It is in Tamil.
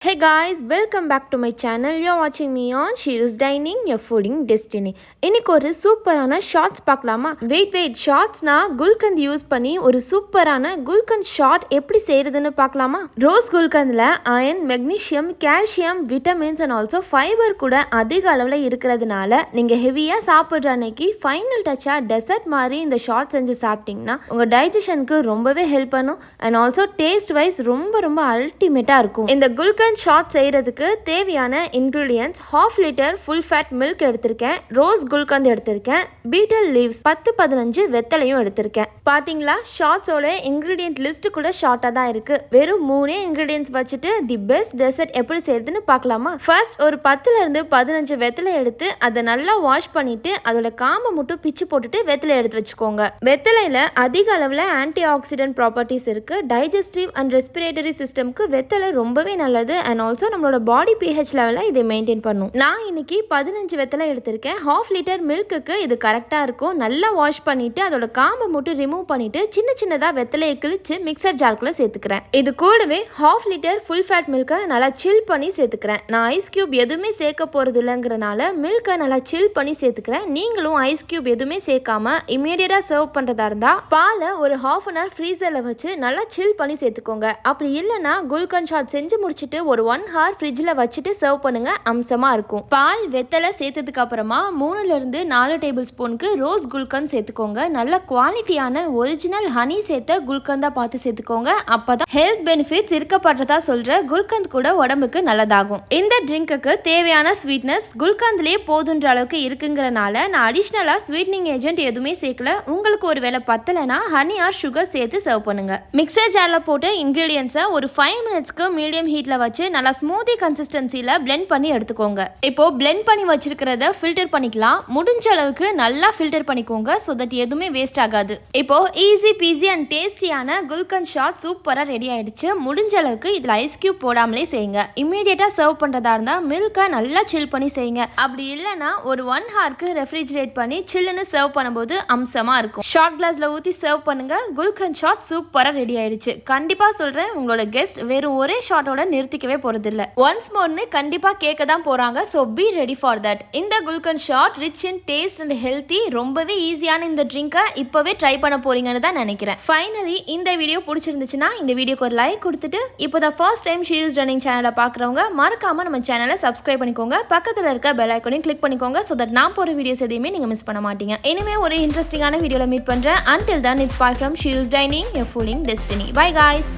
Hey guys, welcome back to my channel. You're watching me on Sheeru's Dining, your fooding destiny. இன்னைக்கு ஒரு சூப்பரான ஷார்ட்ஸ் பார்க்கலாமா? வெயிட் ஷார்ட்ஸ்னா குல்கந்த் யூஸ் பண்ணி ஒரு சூப்பரான குல்கந்த் ஷார்ட் எப்படி செய்யறதுன்னு பார்க்கலாமா? ரோஸ் குல்கந்தில் iron, magnesium, calcium, vitamins and also fibre கூட அதிக அளவில் இருக்கிறதுனால நீங்கள் ஹெவியாக சாப்பிட்ற அன்னைக்கு ஃபைனல் டச்சாக டெசர்ட் மாதிரி இந்த ஷார்ட் செஞ்சு சாப்பிட்டீங்கன்னா உங்கள் டைஜஷனுக்கு ரொம்பவே ஹெல்ப் பண்ணும் அண்ட் ஆல்சோ டேஸ்ட் வைஸ் ரொம்ப அல்டிமேட்டாக இருக்கும். இந்த குல்கந்த் ஷார்ட் செய்யறதுக்கு தேவையான ingredients 1/2 litre full fat milk எடுத்திருக்கேன், ரோஸ் குல்கந்த் எடுத்திருக்கேன், பீட்டல் லீவ்ஸ் 10-15 வெத்தலையும் எடுத்திருக்கேன். பாத்தீங்களா, ஷார்ட்ஸோட இன்கிரீடியன்ட் லிஸ்ட் கூட ஷார்ட்டா தான் இருக்கு. வெறும் 3 இன்கிரீடியன்ட்ஸ் வச்சுட்டு தி பெஸ்ட் டெசர்ட் எப்படி செய்யறதுன்னு பார்க்கலாமா? ஃபர்ஸ்ட் ஒரு 10-15 வெத்தலை எடுத்து அதை நல்லா வாஷ் பண்ணிட்டு அதோட காம்பை மட்டும் பிச்சு போட்டுட்டு வெத்தலை எடுத்து வச்சுக்கோங்க. வெத்தலையில அதிக அளவில் ஆன்டி ஆக்சிடென்ட் ப்ராப்பர்ட்டிஸ் இருக்கு. டைஜஸ்டிவ் அண்ட் ரெஸ்பிரேட்டரி சிஸ்டம்க்கு வெத்தலை ரொம்பவே நல்லது அண்ட் ஆல்சோ நம்மளோட பாடி pH லெவலில் இதை மெயின்டைன் பண்ணும். நான் இன்னைக்கு 15 வெத்தலை எடுத்திருக்கேன். 1/2 லிட்டர் மில்க்குக்கு இது கரெக்டாக இருக்கும். நல்லா வாஷ் பண்ணிட்டு அதோட காம்பை மட்டும் ரிமூவ் பண்ணிட்டு சின்னதாக வெத்தலையை கிழிச்சு மிக்சர் ஜார்க்குள்ள சேர்த்துக்கிறேன். இது கூடவே 1/2 லிட்டர் ஃபுல் ஃபேட் மில்கை நல்லா சில் பண்ணி சேர்த்துக்கிறேன். நான் ஐஸ் கியூப் எதுவுமே சேர்க்க போறது இல்லைங்கிறனால மில்கை நல்லா சில் பண்ணி சேர்த்துக்கிறேன். நீங்களும் ஐஸ் கியூப் எதுவுமே சேர்க்காம இமீடியட்டாக சர்வ் பண்ணுறதா இருந்தால் பாலை ஒரு 1/2 hour ஃப்ரீசரில் வச்சு நல்லா சில் பண்ணி சேர்த்துக்கோங்க. அப்படி இல்லைன்னா குல்கந்த் ஷார்ட் செஞ்சு முடிச்சுட்டு ஒரு 1 hour ஃப்ரிட்ஜில் வச்சுட்டு சர்வ் பண்ணுங்க, அம்சமாக இருக்கும். பால் வெத்தலை சேர்த்ததுக்கு அப்புறமா 3-4 டேபிள் ஸ்பூனுக்கு ரோஸ் குல்கந்த் சேர்த்துக்கோங்க. நல்ல குவாலிட்டியான ஒரிஜினல் ஹனி சேர்த்த குல்கந்தா பார்த்து சேர்த்துக்கோங்க. அப்பதான் ஹெல்த் பெனிஃபிட்ஸ் இருக்கப்படுறதா சொல்ற குல்கந்த் கூட உடம்புக்கு நல்லதாகும். இந்த ட்ரிங்க்குக்கு தேவையான ஸ்வீட்னஸ் குல்கந்த்லேயே போதுன்ற அளவுக்கு இருக்குங்கிறனால நான் அடிஷ்னலா ஸ்வீட்னிங் ஏஜென்ட் எதுவுமே சேர்க்கல. உங்களுக்கு ஒரு வேளை பத்தலைன்னா ஹனி ஆர் சுகர் சேர்த்து சர்வ் பண்ணுங்க. மிக்சர் ஜார்ல போட்டு இன்கிரீடியன்ஸை ஒரு 5 மினிட்ஸ்க்கு மீடியம் ஹீட்ல வச்சு நல்லா ஸ்மூதி கன்சிஸ்டன்சில பிளெண்ட் பண்ணி எடுத்துக்கோங்க. இப்போ பிளெண்ட் பண்ணி வச்சிருக்கிறத ஃபில்டர் பண்ணிக்கலாம். முடிஞ்ச அளவுக்கு நல்லா ஃபில்டர் பண்ணிக்கோங்க சோ தட் எதுவுமே வேஸ்ட் ஆகாது. இப்போ ஈஸி பீஸி அண்ட் டேஸ்டியான குல்கந்த் ஷார்ட் சூப்பரா ரெடி ஆயிடுச்சு. முடிஞ்ச அளவுக்கு இதுல ஐஸ் கியூப் போடாமலே செய்யுங்க. இமீடியட்டா சர்வ் பண்றதா இருந்தா மில்கை நல்லா சில் பண்ணி செய்யுங்க. அப்படி இல்லைன்னா ஒரு 1 hourக்கு ரெஃப்ரிஜரேட் பண்ணி சில்லுன்னு சர்வ் பண்ணும்போது அம்சமா இருக்கும். ஷார்ட் கிளாஸ்ல ஊத்தி சர்வ் பண்ணுங்க. குல்கந்த் ஷார்ட் சூப்பரா ரெடி ஆயிடுச்சு. கண்டிப்பா சொல்றேன், உங்களோட கெஸ்ட் வெறும் ஒரே ஷார்ட்டோட நிறுத்திக்கவே போறது இல்ல. ஒன்ஸ் மோர்னு கண்டிப்பா கேட்க தான் போறாங்க. So be ready for that. இந்த gulkand shot rich in taste and healthy, ரொம்பவே ஈஸியான இந்த ட்ரிங்கை இப்பவே ட்ரை பண்ண போறீங்கன்னு தான் நினைக்கிறேன். ஃபைனலி இந்த வீடியோ பிடிச்சிருந்துச்சுன்னா இந்த வீடியோக்கு ஒரு லைக் கொடுத்துட்டு இப்போதான் ஃபர்ஸ்ட் டைம் ஷீரூஸ் டைனிங் சேனலை பார்க்குறவங்க மறக்காம நம்ம சேனலை சப்ஸ்கிரைப் பண்ணிக்கோங்க. பக்கத்தில் இருக்க பெல் ஐக்கானையும் கிளிக் பண்ணிக்கோங்க சோ தட் நான் போற வீடியோஸ் எதையுமே நீங்க மிஸ் பண்ண மாட்டீங்க. இனிமே ஒரு இன்ட்ரெஸ்டிங்கான வீடியோல மீட் பண்றேன். Until then, it's bye from Sheeru's Dining, your fooding destiny. Bye guys.